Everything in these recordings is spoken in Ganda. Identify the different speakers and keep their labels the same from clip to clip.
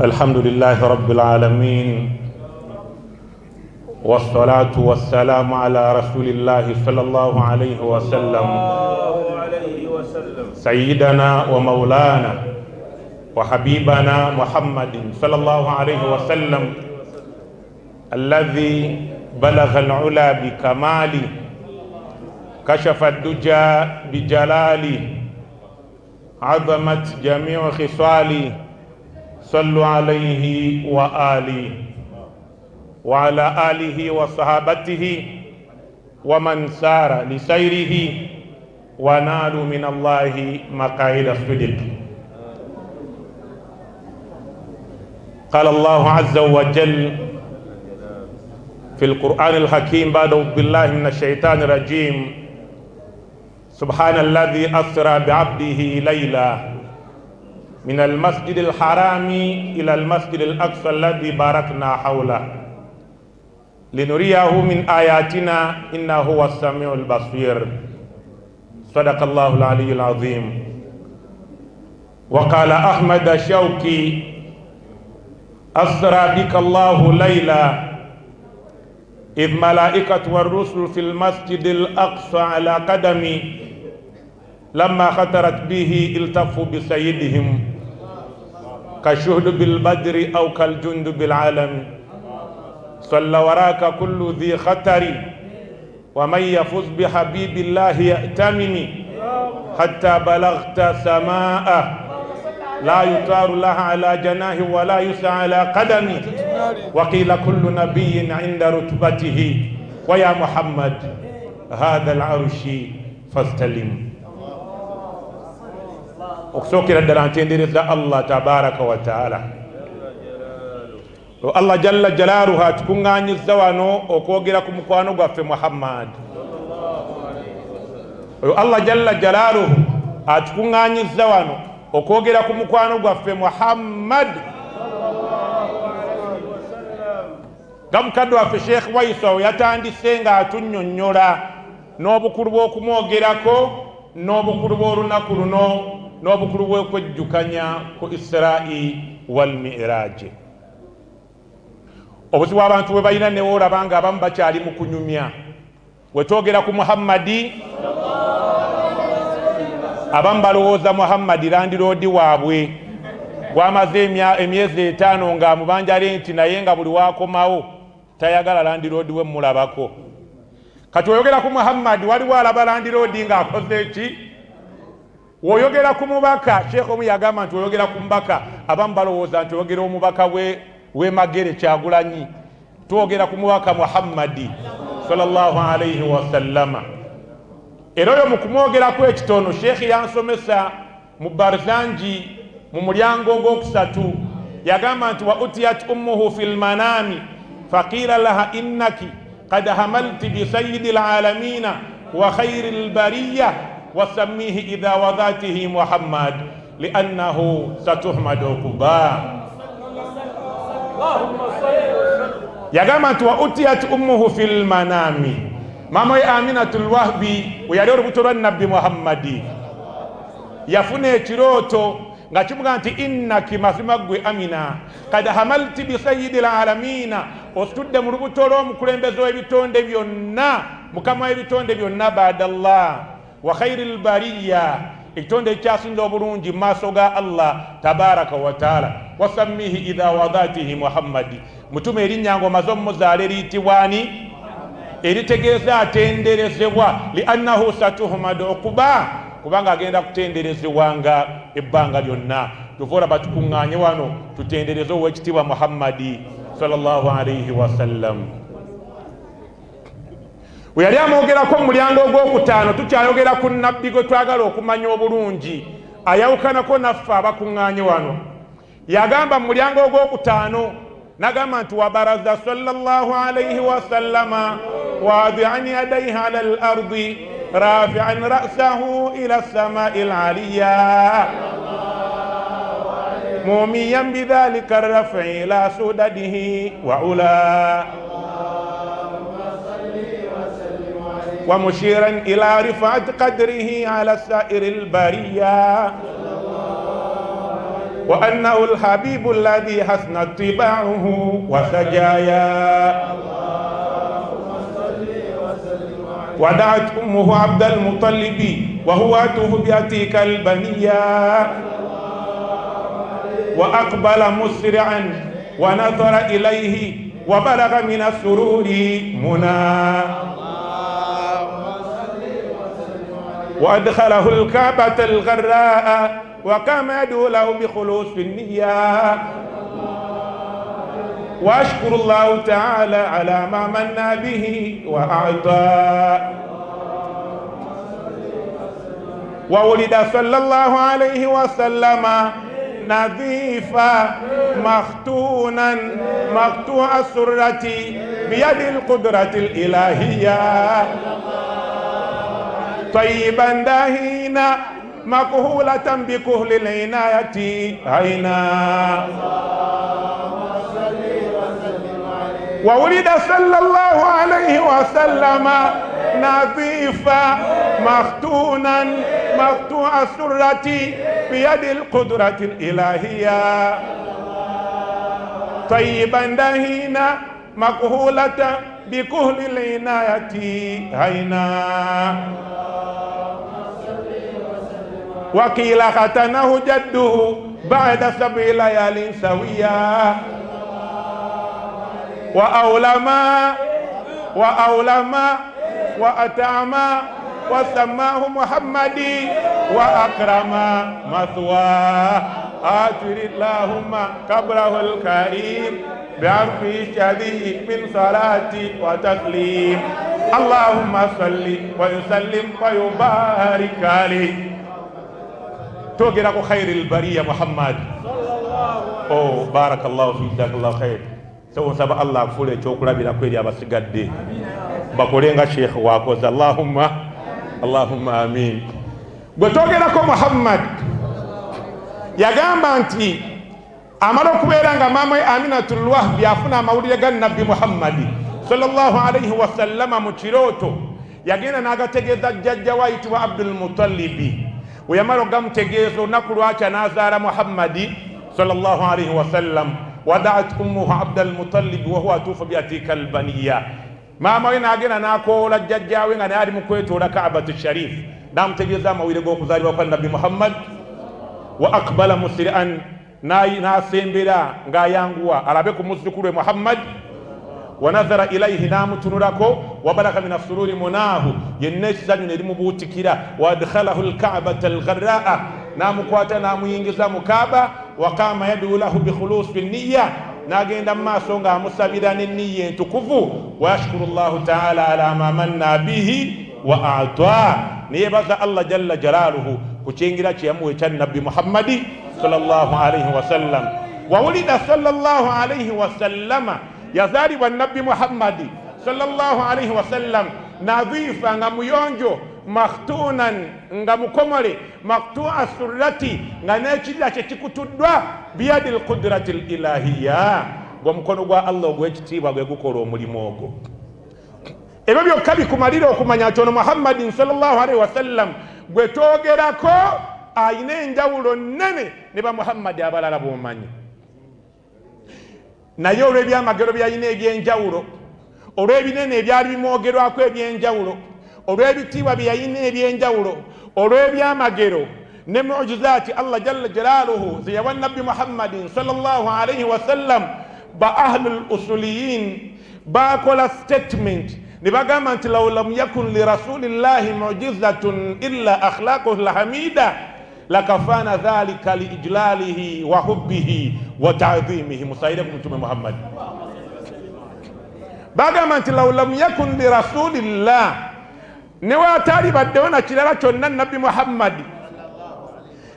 Speaker 1: الحمد لله رب العالمين، والصلاة والسلام على رسول الله صلى الله عليه وسلم سيدنا ومولانا وحبيبنا محمد صلى الله عليه وسلم الذي بلغ العلا بكماله، كشف الدجى بجلاله، عظمت جميع خصاله. صلوا عليه وآله وعلى آله وصحابته ومن سار لسيره ونالوا من الله مقاعد الصدق. قال الله عز وجل في القرآن الحكيم بعد بالله من الشيطان الرجيم: سبحان الذي أسرى بعبده ليلا من المسجد الحرام إلى المسجد الأقصى الذي باركنا حوله لنريه من آياتنا إنه هو السميع البصير. صدق الله العلي العظيم. وقال أحمد شوقي: أسرى بك الله ليلا إذ ملائكة والرسل في المسجد الأقصى على قدمي، لما خطرت به التفوا بسيدهم كالشهد بالبدر أو كالجند بالعالم. صلى وراك كل ذي خطر، ومن يفز بحبيب الله يأتمني، حتى بلغت سماء لا يطار لها على جناه ولا يسعى على قدمي. وقيل كل نبي عند رتبته، ويا محمد هذا العرش فاستلم. okusokera ddala ntendereza Allah tabaraka wa taala. Allah jalla jalaaluhu atukuŋŋaanyiza wano okwogera ku mukwano gwaffe Muhammad. Allah jalla jalaaluhu atukuŋŋaanyiza wano okwogera ku mukwano gwaffe Muhammad. nga mukadde waffe Sheikh Waiso yatandise nga atunnyonnyola n'obukulu bw'okumwogerako n'obukulu bw'olunaku luno n'obukulu bw'okwejjukanya ku Isra'i wal Mi'raj. obuzibu abantu bwe balina ne olaba nga abamu bakyali mu kunyumya. we twogera ku Muhammadi, abamu balowooza Muhammadi landiroodi waabwe gwamaze emyezi 5 nga amubanjale nti naye nga buli wakomawo tayagala landiroodi we mulabako. kati oyogera ku Muhammadi waliwo alaba landiroodi nga akoze ki? woyogera ku mubaka, Sheikh omu yagamba nti oyogera ku mubaka, abamu balowooza nti oyogera omubaka we Magere Kyagulanyi. twogera ku mubaka Muhammadi sallallahu alayhi wa sallama. era oyo mu kumwogerako ekitono Sheikh yansomesa mu Barzanji mu mulyango ogwokusatu, yagamba nti wa utiyat ummuhu fil manami faqila laha innaki qad hamalti bi sayyidil alamina wa khairil bariyya وسميه إذا وضعته محمد لأنه ستحمد عقباه. يقام أنت وأتيت أمه في المنام. ماما آمنة الوهبي ويالي ربطر النبي محمد يفني تروتو ngakimuga nti innaki mafimagwe amina kad hamalti bi sayyidil alamina, ostudde mu lubuto lw'omukulembeze w'ebitonde byonna, mukama w'ebitonde byonna baadallah wa khairil bariyya, ekitonde ekyasinza obulungi mu maaso ga Allah tabaraka wa taala. wasammihi idha wadatihi Muhammadi, mutume erinnya nga omaze omuzaala eriyitibwani? eritegeeza atenderezebwa. liannahu satuhmadu uquba, kubanga agenda kutenderezebwanga ebbanga lyonna. tuvola batukuŋŋaanye wano tutendereze ow'ekitiibwa Muhammadi sallallahu alayhi wasallam. we yali amwogerako mu mulyango ogwokutaano, tukyayogera ku nabbi gwe twagala okumanya obulungi, ayawukanako naffe abakuŋŋaanye wano. yagamba mu mulyango ogwokutaano, nagamba nti wabaraza sallallahu alayhi wasallama wadi'an yadayhi ala al-ardi rafi'an ra'sahu ila as-sama'i al-'aliyya mumiyan bidhalika ar-raf'i ila sudadihi wa ula ومشيرا إلى رفعة قدره على سائر البرية وأنه الحبيب الذي حسن اتباعه وسجايا. ودعت أمه عبد المطلب وهو يطوف بأتيك البنية وأقبل مسرعا ونظر إليه وبلغ من السرور منى وأدخله الكعبة الغراء وقام يدعو له بخلوص في النية. وأشكر الله تعالى على ما من به وأعطى. وولد صلى الله عليه وسلم نظيفا مختونا مقطوع السرة بيد القدرة الإلهية طيبا داهينا مكهولة بكهل العناية عينا. وولد صلى الله عليه وسلم نظيفا مختونا مقطوع السرة بيد القدرة الإلهية طيبا دهينا مكهولة بكهل العناية عينا. وقيل ختنه جده بعد 7 ليال سويا. وأولما وأتعما وسماه محمدي وأكرم مثواه. آتر اللهم قبره الكريم بعرف شديد من صلاة وتسليم. اللهم صل ويسلم ويبارك عليه. توقرأ خير البرية محمد. أوه بارك الله فيك جزاك الله خير. سو سبا الله فولي چوكرا بلا كويري abasigadde bakolenga sheikh wakoze. Allahumma amin. Gwe twogerako Muhammad yagamba nti amala okubeera nga maama Aminatul Wahbi afuna amawulire ga Nabbi Muhammad sallallahu alayhi wa sallama mu kirooto yagenda n'agategeeza jjajja wayitibwa Abdul Muttalib. We yamala okugamutegeeza olunaku lwakya n'azaala Muhammadi sallallahu alayhi wa sallam. ودعت أمه عبد المطلب وهو يطوف بأتيك البنية. ماما وين أجينا ناكل الججا وين أنا أريم كويت ولا كعبة الشريف. دام تجيزا ما ويرجعوا كذاري وقال النبي محمد. وأقبل مسرعا ناسين بلا غايانغوا على بكم مسلكوا محمد. ونظر إليه نام تنوركو وبلغ من السرور مناه ينش زن المبوتكيرا وادخله الكعبة الغراء نام قواتا نام ينجزا مكابا وقام يدعو له بخلوص بالنية ناجين لما سونغا مسابيران النية تكفو. ويشكر الله تعالى على ما من به وأعطاه. نيبازا الله جل جلاله كتشينجرا تشيامو النبي محمد صلى الله عليه وسلم. وولد صلى الله عليه وسلم yazali wa Nabi Muhammad sallallahu alayhi wa sallam nadhifa nga muyonjo makhtunan nga mukomole maqtu'a surrati nga nekirira kye kikutuddwa biyadi alqudrati alilahiyya gwomukono gwa Allah ogw'ekitiibwa gwe gukola omulimu ogwo. Ebyo byokka bikumalira okumanya nti ono Muhammadin sallallahu alayhi wa sallam gwe twogerako ayina enjawulo nnene ne ba Muhammad abalala b'omanyi. Naye olw'ebyamagero byalina ebyenjawulo, olw'ebinene ebyali bimwogerwako ebyenjawulo, olw'ebitiibwa bye yalina ebyenjawulo, olw'ebyamagero ne mu'jizaati Allah jalla jalaaluhu ze yawa Nabbi Muhammadin sallallahu alayhi wa sallam, ba ahlul usuliyin bakola statement ne bagamba nti law lam yakun li rasulillahi mu'jizatun illa akhlaquhu alhamida lakafana dhalika liijlalihi wa hubbihi wa ta'dhimihi. Musaidatu Mtume Muhammad bagamba nti law lam yakun li rasulillah ne watali baddewo na kirala kyonna Nabbi Muhammad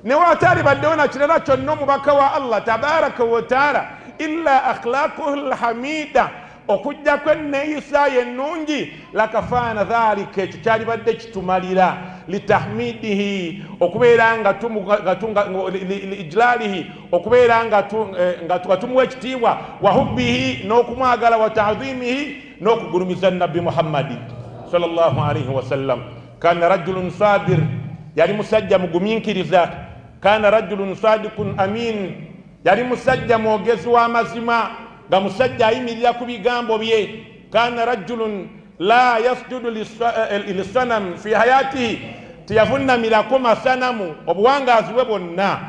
Speaker 1: ne watali baddewo na kirala kyonna omubaka wa Allah tabaraka wa taala illa akhlaquhu alhamida okujja kwenneeyisa ennungi lakafaana dhalika ekyo kyali badde kitumalira litahmidihi okubeera nga ijlalihi okubeera nga tumuwa ekitiibwa wa hubbihi n'okumwagala wa ta'dhimihi n'okugulumiza Nabbi Muhammadi sallallahu alayhi wa sallam. Kana rajulun sabir, yali musajja mugumiikiriza kana rajulun sadiqun amin, yali musajja mwogezi w'amazima nga musajja ayimirira ku bigambo bye. Kana rajulun la yasjudu lisanam fi hayatihi, teyavunamirako masanamu obuwangaazi bwe bwonna.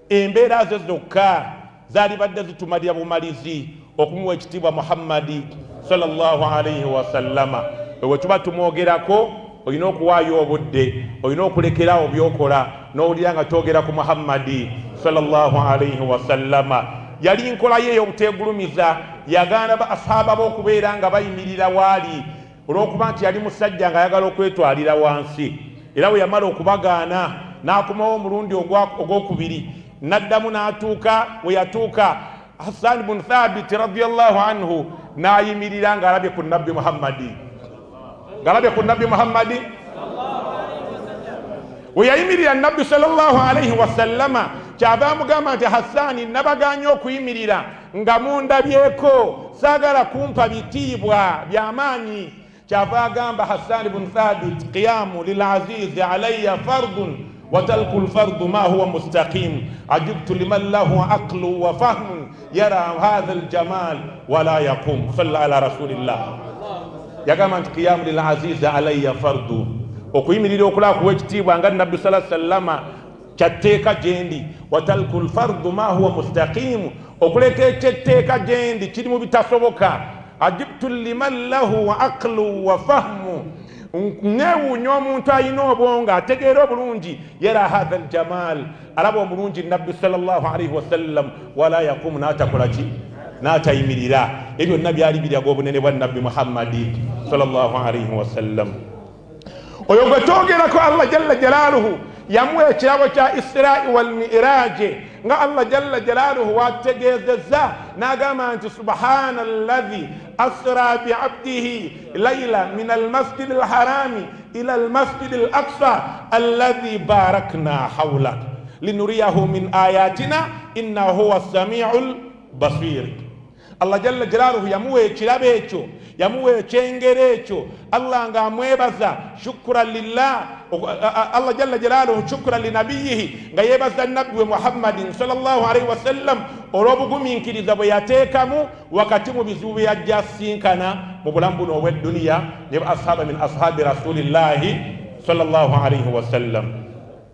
Speaker 1: Embeera ze zokka zaali badde zitumalira bumalizi okumuwa ekitiibwa Muhammadi sallallahu alayhi wasallama. Bwe tuba tumwogerako olina okuwaayo obudde, olina okulekerawo byokola n'owulira nga twogera ku Muhammadi sallallahu alayhi wasallama. Yali nkola ye ey'obuteegulumiza, yagaana ba ashaaba b'okubeera nga bayimirira waali olw'okuba nti yali musajja ng'ayagala okwetwalira wansi. Era bwe yamala okubagaana n'akomawo omulundi ogwokubiri, n'addamu n'atuuka we yatuuka Hassan ibn Thabit radiyallahu anhu n'ayimirira ng'alabye ku nabbi Muhammadi, ng'alabye ku nabbi Muhammadi. We yayimirira nabbi sallallahu alayhi wasallama, kyava amugamba nti Hassani, nabaganya okuyimirira nga mundabyeko, saagala kumpa bitiibwa by'amaanyi. Kyava agamba Hassan ibn Thabit, qiyamu lilazizi alayya fardun wa talku lfardu ma huwa mustaqim, ajibtu liman lahu aqlu wa fahmun yara hadha aljamal wala yaqum. Salla ala rasulillah. Yagamba nti qiyamu lilazizi alayya fardu, okuyimirira okulakuwa ekitiibwa nga nabbi sallallahu alayhi wasallama kyatteeka gyendi. Wa talku lfardu ma huwa mustaqim, okuleka ekyetteeka gyendi kiri mu bitasoboka. Ajibtu liman lahu aqlu wa fahmu, newuunya omuntu alina obwongo ategeera obulungi, yara hadha aljamal, alaba omulungi nabbi sallallahu alayhi wasallam, wala yaqumu, n'atakola ki, n'atayimirira. Ebyo byonna byali biryaga obunene bwa nabbi Muhammadi sallallahu alayhi wasallam. Oyo gwe twogerako Allah jalla jalaaluhu yamuwa ekirabo kya Israi wal Mi'raj, nga Allah jalla jalaaluhu wategeezezza n'agamba nti subhana alladhi asra bi abdihi layla min almasjid alharami ila almasjid alaqsa alladhi barakna hawla linuriyahu min ayatina innahu huwa as-sami'ul basir. Allah jalla jalaaluhu yamuwa ekirabo ekyo, yamuwa ekyengero ekyo, Allah ng'amwebaza shukran lillah. Allah jalla jalaaluhu shukran linabiyihi, nga yeebaza nabbi we Muhammadin sallallahu alayhi wasallam olw'obugumiikiriza bwe yateekamu wakati mu bizibu bye yajja asinkana mu bulamu buno obw'edduniya ne ba ashaaba min ashaabi rasulillahi sallallahu alayhi wasallam.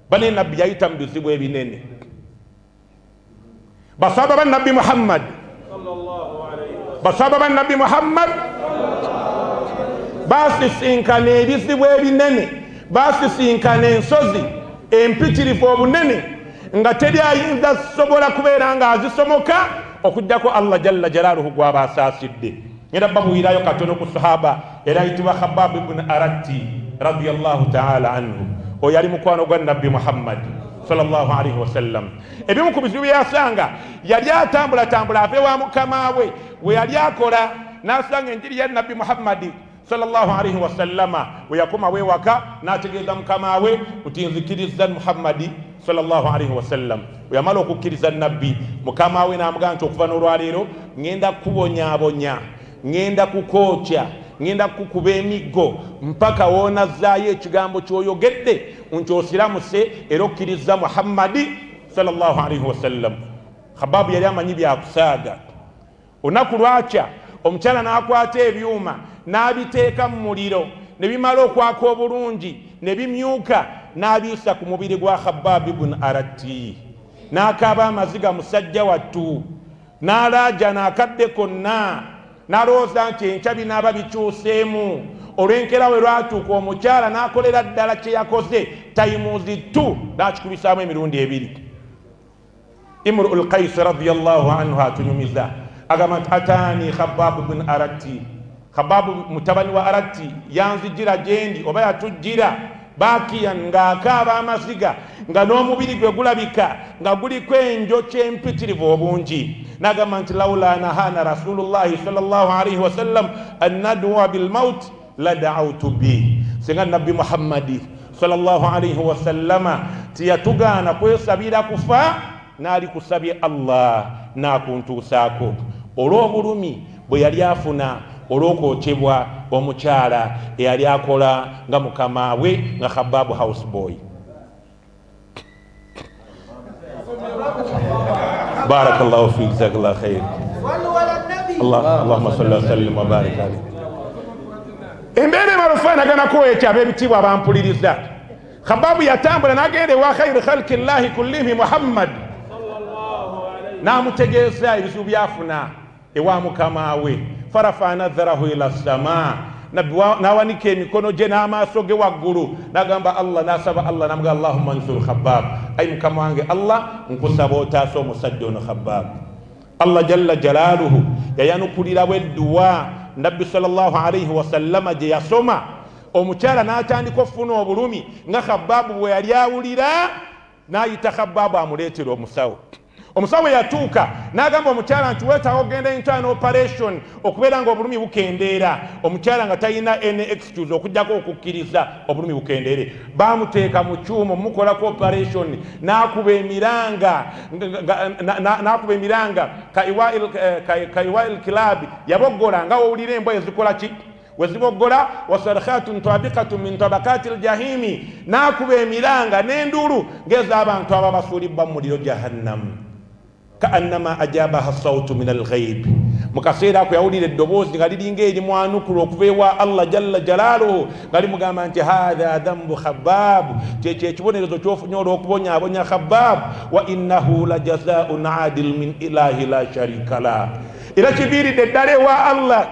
Speaker 1: Bane nabbi yayita mu bizibu ebinene. Basahaba ba nabbi Muhammad, basahaba ba nabbi Muhammad basisinkana ebizibu ebinene, basisinkana ensozi empitirivu obunene nga teri ayinza sobola kubeera nga azisomoka okugjako Allah jalla jalaaluhu gw'aba asaasidde. Ngenda babuwirayo katono ku sahaba era ayitibwa Khabbab ibn Aratti radiyallahu ta'ala anhu. Oyo yali mukwano gwa nabbi Muhammad sallallahu alayhi wasallam. Ebimu ku bizibu byasanga yali atambulatambula ave wa mukama we yali akola, n'asanga enjiri ya nabbi Muhammadi sallallahu alayhi wasallama. We yakoma we waka n'ategeeza mukama we nti nzikiriza Muhammadi sallallahu alayhi wasallam. We yamala okukkiriza nabbi, mukama we n'amugamba nti okuva n'olwaleero ngenda kubonyaabonya, ngenda kukookya, ngenda kukuba emiggo mpaka woonazzaayo ekigambo ky'oyogedde nti osiramuse era okkiriza Muhammadi sallallahu alayhi wasallam. Khababu yali amanyi byakusaaga. Olunaku lwakya omukyala n'akwata ebyuma n'abiteeka mu muliro, ne bimala okwaka obulungi ne bimyuka, n'abiisa ku mubiri gwa Khabbab ibn Aratti, n'akaaba amaziga musajja wattu, n'alaaja n'akadde konna, n'alowooza nti enkya binaaba bikyuseemu. Olwenkera we lwatuuka omukyala n'akolera ddala kye yakoze, tayimuuzi tu n'akikubisaamu emirundi ebiri. Imru'ul Qais radiyallahu anhu atunyumiza agamba nti ataani Khabbab ibn Aratti, Khabbab mutabani wa Aratti yanzijira gyendi oba yatujjira bakiyan ng'akaaba amaziga nga n'omubiri gwe gulabika nga guliko enjokye empitirivu obungi. N'agamba nti lawla nahana rasulullahi sallallahu alayhi wasallam an nadwa bilmaut la da'awtu bi, singa nabbi Muhammadi sallallahu alayhi wasallama tiyatugaana kwesabira kufa, naali kusabye Allah n'akuntuusaako olw'obulumi bwe yali afuna olw'okwokyebwa omukyala eyali akola nga mukama we nga Khabbab houseboy. barakallahu fik, jazakallahu khair. Allahumma salli wa sallim wa barik alayhi. Embere marufana gana ko ekyabe bitibwa abampuliriza. Khababu yatambula nagende wa khairu khalqi llahi kullihim Muhammad namutegeeza ebizibu byafuna ewa mukama we. Farafa nadharahu ila samaa, nawanika emikono gye n'amaaso ge waggulu nagamba Allah, nasaba Allah, namuga Allahumma nsur Khabbab, ayi mukama wange Allah nkusaba otaasa omusajja ono Khabbab. Allah jalla jalaaluhu yayanukulirawo edduwa Nabbi sallallahu alayhi wa sallama gye yasoma, omukyala n'atandika okufuna obulumi nga Khabbab bwe yali awulira, n'ayita Khabbab amuleetera omusawo. Omusawo yatuuka n'agamba omukyala nti weetaaga ogenda internal operation okubeera nga obulumi bukendeera. Omukyala nga talina any excuse okujjako okukkiriza obulumi bukendeere. Baamuteeka mu kyuma mukolako operation, n'akuba emiranga kaiwail kilabi yaboggola nga owulira embwa ezikola ki weziboggola, wasarkhatun tabiqatun min tabakati aljahimi, n'akuba emiranga n'endulu ng'ez'abantu ababasuulibwa mu muliro jahannam. Kaannama ajabaha sautu min alghaib, mukaseera ako yawulira eddoboozi nga liringa erimwanukula okuva ewa Allah jalla jalaaluhu nga limugamba nti hadha dhanbu Khabbab, kyekyo ekibonerezo ky'ofunye olw'okubonyaabonya Khabbab, wa innahu la jazaa'un adil min ilahi la sharika la. Era kiviiridde ddala ewa Allah,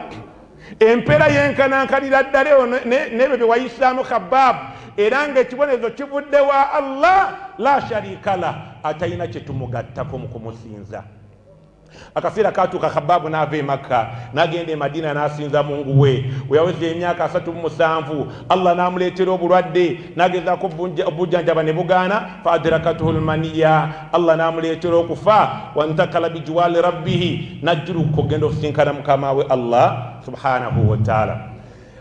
Speaker 1: empeera yenkanankanira ddala eyo n'ebyo bye wayisaamu Khabbab, era ng'ekibonerezo kivudde wa Allah la sharika la, atalina kye tumugattako mu kumusinza. Akaseera katuuka Khabbab n'ava e Makka n'agenda e Madina n'asinza Mungu we. We yaweza emyaka 37, Allah n'amuleetera obulwadde, n'agezaako obujjanjaba ne bugaana. Fa adrakatuhu almaniya, Allah n'amuleetera okufa. Wantakala bijiwali rabbihi, n'ajjuluka ogenda okusinkana mukama we Allah subhanahu wa ta'ala.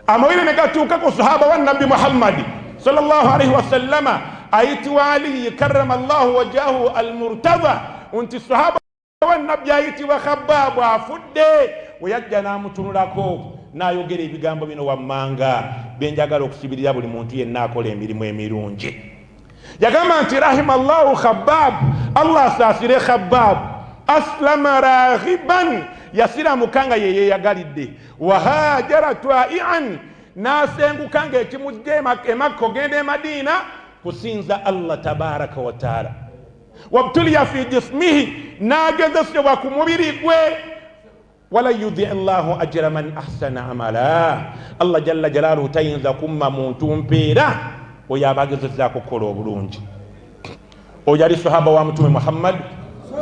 Speaker 1: Amawire ne gatuuka ku sahaba wa Nabbi Muhammad sallallahu alayhi wa sallama ayitibwa Ali karrama Allahu wajhahu almurtada, nti sahaba wa Nabbi ayitibwa Khabbab afudde. We yajja n'amutunulako n'ayogera ebigambo bino wammanga byenjagala okusibirira buli muntu yenna akola emirimu emirungi. Yagamba nti rahima Allahu Khabbab, Allah asaasire Khabbab, aslama raghiban, yasiramuka nga yeyeyagalidde, wa hajara twa'ian, n'asenguka ng'ekimujja e Makka ogenda e Madina kusinza Allah tabaraka wa taala. Wabtuliya fi jismihi, n'agezesebwa ku mubiri gwe. Wala yudhi Allahu ajra man ahsana amala, Allah jalla jalaaluhu tayinza kumma muntu mpeera oyo aba agezezaako kukola obulungi. Oyo yali sahaba wa Mtume Muhammad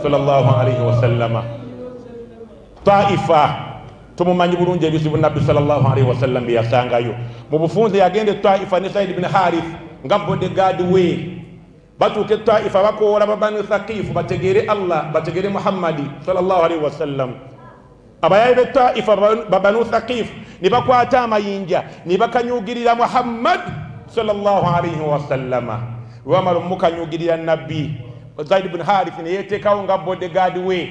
Speaker 1: sallallahu alayhi wa sallama. Taifa tumumanyi bulungi ebizibu Nabbi sallallahu alayhi wa sallam bye yasangayo. Mu bufunze yagenda Taifa ne Said ibn Harith nga bodyguard we. Batuuke Taifa bakoola Banu Thaqif bategeere Allah, bategeere Muhammadi sallallahu alayhi wa sallam. Abayayi be Taifa Banu Thaqif ne bakwata amayinja ne bakanyugirira Muhammad sallallahu alayhi wa sallama. Wamala mukanyugirira Nabbi, Zaid ibn Harith ne yeteekawo nga bodyguard we.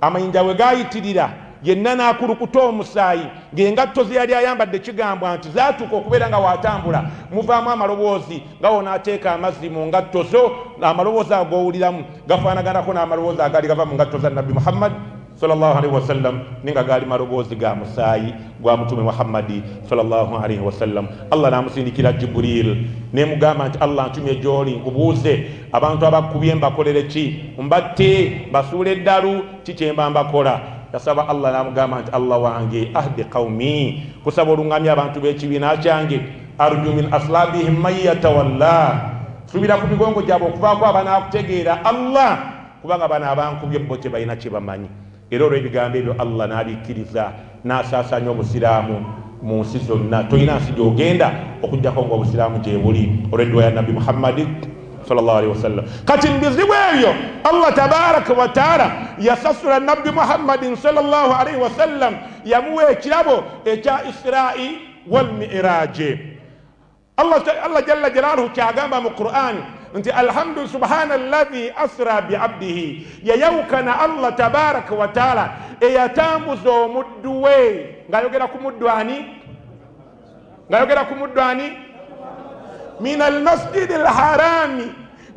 Speaker 1: Amayinja we gayitirira yenna n'akulukuta omusaayi ng'engatto ze yali ayambadde kigambwa nti zaatuuka okubeera nga waatambula muvaamu amaloboozi nga wonaateeka amazzi mu ngatto zo, amaloboozi ag'owuliramu gafaanaganako n'amaloboozi agali gava mu ngatto za Nabbi Muhammad sallallahu alayhi wa sallam, ninga gaali maloboozi ga musaayi gwa Mutume Muhammadi sallallahu alayhi wa sallam. Allah n'amusindikira Jibril n'emugamba nti Allah ntumye gy'oli nkubuuze abantu abakubye mbakolere ki, mbatte basuule eddalu, kiki mba mbakola? Yasaba Allah n'amugamba nti Allah wange ahdi qawmi, kusaba olungamya abantu b'ekibiina kyange, arju min aslabihim man yatawalla, subira ku migongo gyabwe okuvaako abanaakutegeera Allah, kubanga bano abankubye bo tebalina kye bamanyi. Era olw'ebigambo ebyo Allah n'abikkiriza n'asaasaanya obusiraamu mu nsi zonna. Tolina nsi gy'ogenda okujjako ng'obusiraamu gye buli olw'edduwa ya Nabbi Muhammad sallallahu alayhi wa sallam. Kati mbizibu ebyo Allah tabaraka wa taala yasasula Nabbi Muhammadin sallallahu alayhi wa sallam, yamuwa ekirabo ekya Isra'i wal Mi'raj. Allah jalla jalaaluhu kyagamba mu Qur'an nti alhamdu subhanalladhi asra bi'abdihi, yayawukana Allah tabaraka wa taala eyatambuza omuddu we. Ng'ayogera ku muddu ani? Ng'ayogera ku muddu ani? Min almasjidi alharami,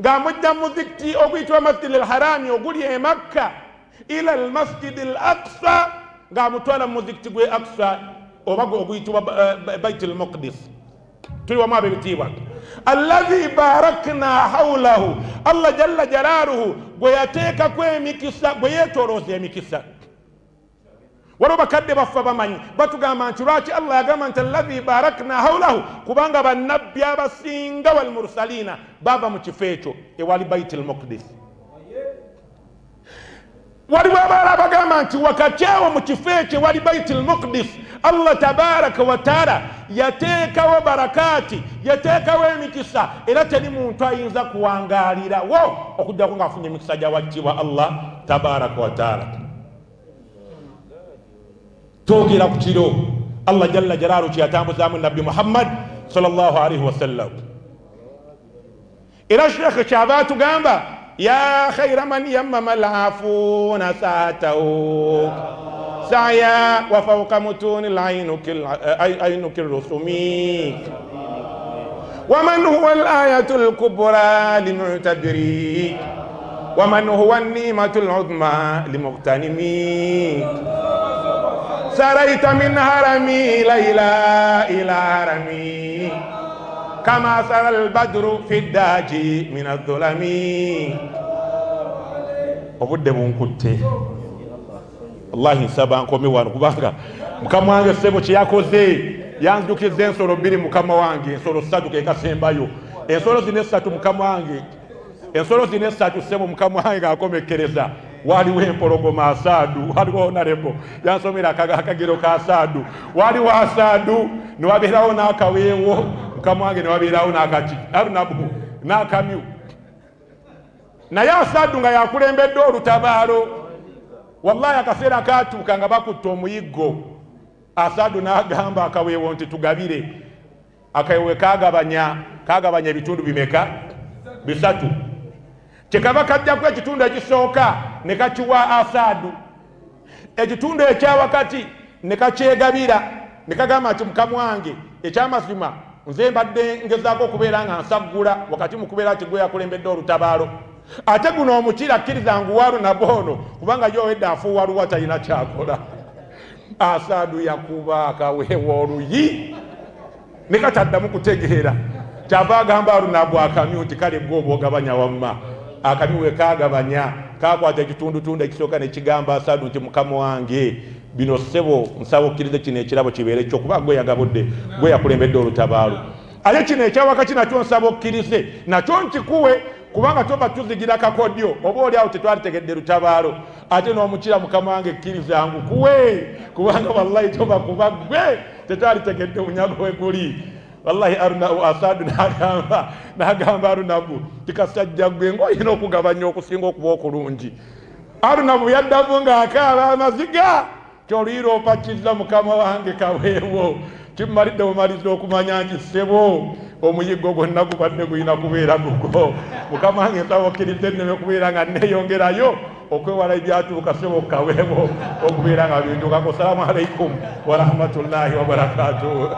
Speaker 1: ng'amujja muzikiti oguyitibwa masjidi alharami oguli e makka ila almasjidi al aqsa ng'amutwala muzikiti gwe aqsa oba oguyitibwa bait almuqdis tuli wamu ab'ebitiibwa alladhi barakna hawlahu allah jalla jalaluhu gwe yateekako emikisa gwe yeetolooza emikisa waliwo bakadde baffe bamanyi batugamba nti lwaki allah yagamba nti alladhi barakna hawlahu kubanga bannabbi abasinga walmursalina bava mu kifo ekyo ewali bait almuqdis waliwo abalala bagamba nti wakati awo mu kifo ekyo ewali bait almuqdis allah tabaraka wataala yateekawo barakati yateekawo emikisa era teri muntu ayinza kuwangaalirawo okugjako ng'afunye emikisa gyawajjibwa allah tabaraka wataala twogera ku kiro allah jalla jalaaluhu kyeyatambuzaamu nabbi muhammad sallallahu alaihi wasallam era sheekhe kyava atugamba ya khaira man yammama alafuuna saatahu saya wa fawqa mutuni ainuki rusumi waman huwa alayatu alkubra limu'tabiri waman huwa an-nimatu al-udma limughtanimi سريت من هرمي ليلى إلى هرمي كما سرى البدر في الداج من الظلم obudde bunkutte wallahi nsaba nkomi wano kubanga mukama wange ssebo kyeyakoze yanzijukizza ensolo bbiri mukama wange ensolo ssatu kekasembayo ensolo zino essatu mukama wange ensolo zino essatu ssebo mukama wange ng'akomekkereza waliwo empologoma asaadu waliwo nalebo yansomera akagero ka asaadu waliwo asaadu newabeerawo n'akaweewo mukama wange newabeerawo n'akaki arunabu n'akamyu naye asaadu nga yakulembedde olutabaalo wallahi akaseera katuuka nga bakutte omuyiggo asaadu n'agamba akaweewo nti tugabire akaweewo kagabanya ebitundu bimeka bisatu kyekava kajjaku ekitundu ekisooka ne kakiwa asaadu ekitundu ekyawakati ne kakyegabira ne kagamba nti mukama wange ekyamazima nze mbadde ngezaako okubeera nga nsaggula wakati mu kubeera nti gwe yakulembedde olutabaalo ate guno omukira akkiriza nguwaalu naboono kubanga yowedde afuuwa luwa talina kyakola asaadu yakuba akaweewa oluyi ne kataddamu kutegeera kyava agamba alunabu akamyu nti kale gwe oba ogabanya wamma akamyu we kagabanya kakwata ekitundutundu ekisooka nekigamba asaadu nti mukama wange bino ssebo nsaba okkirize kino ekirabo kibeere kyo kuba gwe yagabudde gwe yakulembedde olutabaalo ate kino ekyawakati nakyo nsaba okkirize nakyo nkikuwe kubanga toba tuzigira kakodyo oba oli awo tetwalitegedde lutabaalo ate n'omukira mukama wange kkiriza ngukuwe kubanga wallahi toba kuba gwe tetwalitegedde munyago we guli wallahi asaadu n'agamba arunabu tikasajja gwe ng'olina okugabanya okusinga okuba okulungi arunabu yaddamu ng'akaaba amaziga kyoluyira opakiriza mukama wange kaweewo kimmalidde bumaliza okumanya nti ssebo omuyiggo gwonna gubadde gulina kubeera gugwo mukama wange nsaba okkiriza enneme okubeera nga neeyongerayo okwewala ebyatuuka ssebo kaweewo okubeera nga bintukako. Salaamu alaikum wa rahmatullahi wa barakatuh.